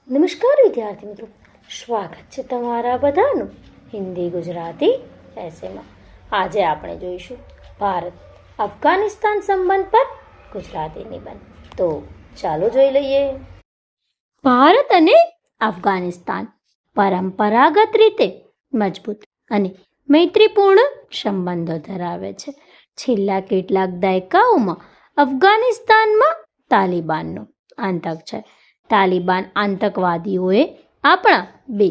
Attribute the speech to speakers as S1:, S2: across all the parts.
S1: નમસ્કાર વિદ્યાર્થી મિત્રો, સ્વાગત છે તમારા બધાનું હિન્દી ગુજરાતી એસેમાં. આજે આપણે જોઈશું ભારત અફઘાનિસ્તાન સંબંધ પર ગુજરાતી નિબંધ. તો ચાલો જોઈ લઈએ. ભારત અને અફઘાનિસ્તાન પરંપરાગત રીતે મજબૂત અને મૈત્રીપૂર્ણ સંબંધો ધરાવે છે. છેલ્લા કેટલાક દાયકાઓમાં અફઘાનિસ્તાનમાં તાલિબાનનો આતંક છે. તાલિબાન આતંકવાદીઓએ આપણા બે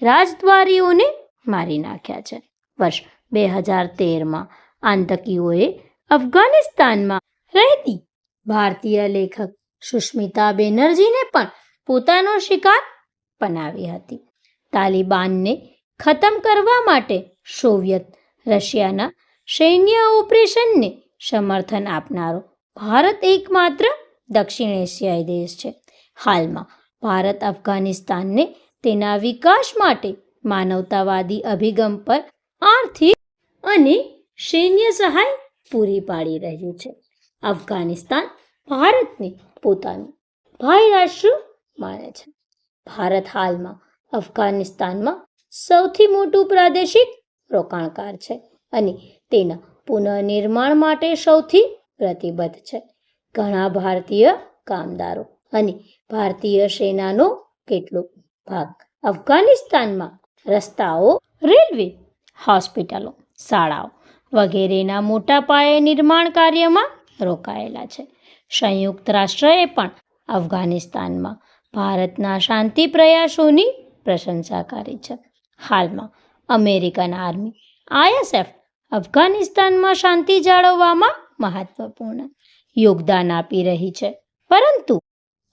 S1: રાજદ્વારીઓને મારી નાખ્યા છે. વર્ષ 2013માં આતંકીઓએ અફઘાનિસ્તાનમાં રહેતી ભારતીય લેખક સુષ્મિતા બેનર્જીને પણ પોતાનો શિકાર બનાવી હતી. તાલિબાનને ખતમ કરવા માટે સોવિયત રશિયાના સૈન્ય ઓપરેશનને સમર્થન આપનારો ભારત એકમાત્ર દક્ષિણ એશિયાઈ દેશ છે. હાલમાં ભારત અફઘાનિસ્તાનને તેના વિકાસ માટે માનવતાવાદી અભિગમ પર આર્થિક અને સૈન્ય સહાય પૂરી પાડી રહ્યું છે. અફઘાનિસ્તાન ભારતને પોતાનું ભાઈ રાષ્ટ્ર માને છે. ભારત હાલમાં અફઘાનિસ્તાનમાં સૌથી મોટું પ્રાદેશિક રોકાણકાર છે અને તેના પુનઃનિર્માણ માટે સૌથી પ્રતિબદ્ધ છે. ઘણા ભારતીય કામદારો અને ભારતીય સેનાનો કેટલોક ભાગ અફઘાનિસ્તાનમાં રસ્તાઓ, રેલવે, હોસ્પિટલો, શાળાઓ વગેરેના મોટા પાયે નિર્માણ કાર્યમાં રોકાયેલા છે. સંયુક્ત રાષ્ટ્રએ પણ અફઘાનિસ્તાનમાં ભારતના શાંતિ પ્રયાસોની પ્રશંસા કરી છે. હાલમાં અમેરિકન આર્મી ISF અફઘાનિસ્તાનમાં શાંતિ જાળવવામાં મહત્વપૂર્ણ યોગદાન આપી રહી છે, પરંતુ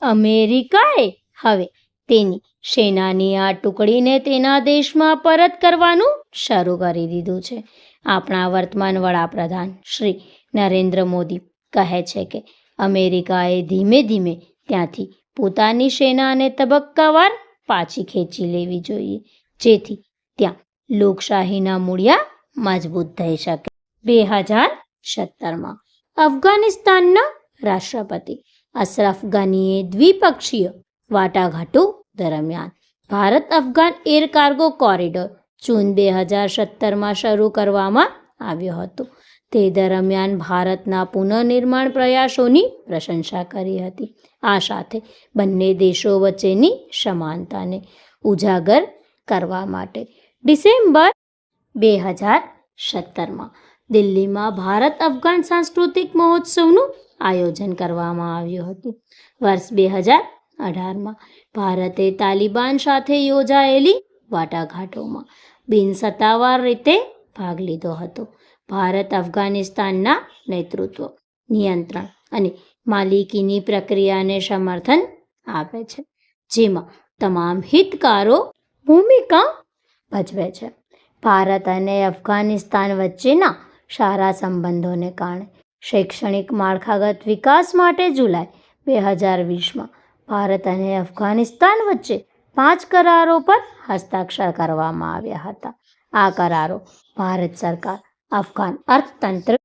S1: અમેરિકાએ હવે તેની સેનાની આ ટુકડીને તેના દેશમાં પરત કરવાનું શરૂ કરી દીધું છે. આપણા વર્તમાન વડાપ્રધાન શ્રી નરેન્દ્ર મોદી કહે છે કે અમેરિકાએ ધીમે ધીમે ત્યાંથી પોતાની સેનાને તબક્કાવાર પાછી ખેંચી લેવી જોઈએ, જેથી ત્યાં લોકશાહીના મૂળિયા મજબૂત થઈ શકે. 2017માં અફઘાનિસ્તાનના રાષ્ટ્રપતિ અશરફ ગનીએ દ્વિપક્ષીય વાટાઘાટો દરમિયાન Bharat Afghan air cargo corridor જૂન 2017માં શરૂ કરવામાં આવ્યો હતો. તે દરમિયાન ભારતના પુનઃનિર્માણ પ્રયાસોની પ્રશંસા કરી હતી. આ સાથે બંને દેશો વચ્ચેની સમાનતાને ઉજાગર કરવા માટે ડિસેમ્બર 2017માં દિલ્હીમાં ભારત અફઘાન સાંસ્કૃતિક મહોત્સવનું આયોજન કરવામાં આવ્યું હતું. વર્ષ 2018માં ભારતે તાલિબાન સાથે યોજાયેલી વાટાઘાટોમાં બિનસત્તાવાર રીતે ભાગ લીધો હતો. ભારત અફઘાનિસ્તાનના નેતૃત્વ, નિયંત્રણ અને માલિકીની પ્રક્રિયાને સમર્થન આપે છે, જેમાં તમામ હિતકારો ભૂમિકા ભજવે છે. ભારત અને અફઘાનિસ્તાન વચ્ચેના સારા સંબંધોને કારણે શૈક્ષણિક માળખાગત વિકાસ માટે જુલાઈ 2020માં ભારત અને અફઘાનિસ્તાન વચ્ચે 5 કરારો પર હસ્તાક્ષર કરવામાં આવ્યા હતા. આ કરારો ભારત સરકાર, અફઘાન અર્થતંત્ર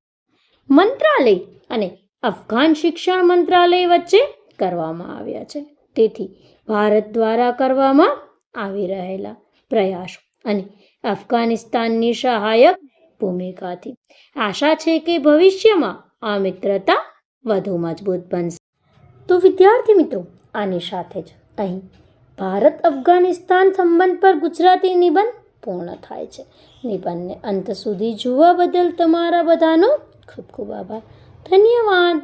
S1: મંત્રાલય અને અફઘાન શિક્ષણ મંત્રાલય વચ્ચે કરવામાં આવ્યા છે. તેથી ભારત દ્વારા કરવામાં આવી રહેલા પ્રયાસો અને અફઘાનિસ્તાનની સહાયક ભૂમિકાથી આશા છે કે ભવિષ્યમાં આ મિત્રતા વધુ મજબૂત બનશે. તો વિદ્યાર્થી મિત્રો, આની સાથે જ અહીં ભારત અફઘાનિસ્તાન સંબંધ પર ગુજરાતી નિબંધ પૂર્ણ થાય છે. નિબંધને અંત સુધી જોવા બદલ તમારા બધાનો ખૂબ ખૂબ આભાર. ધન્યવાદ.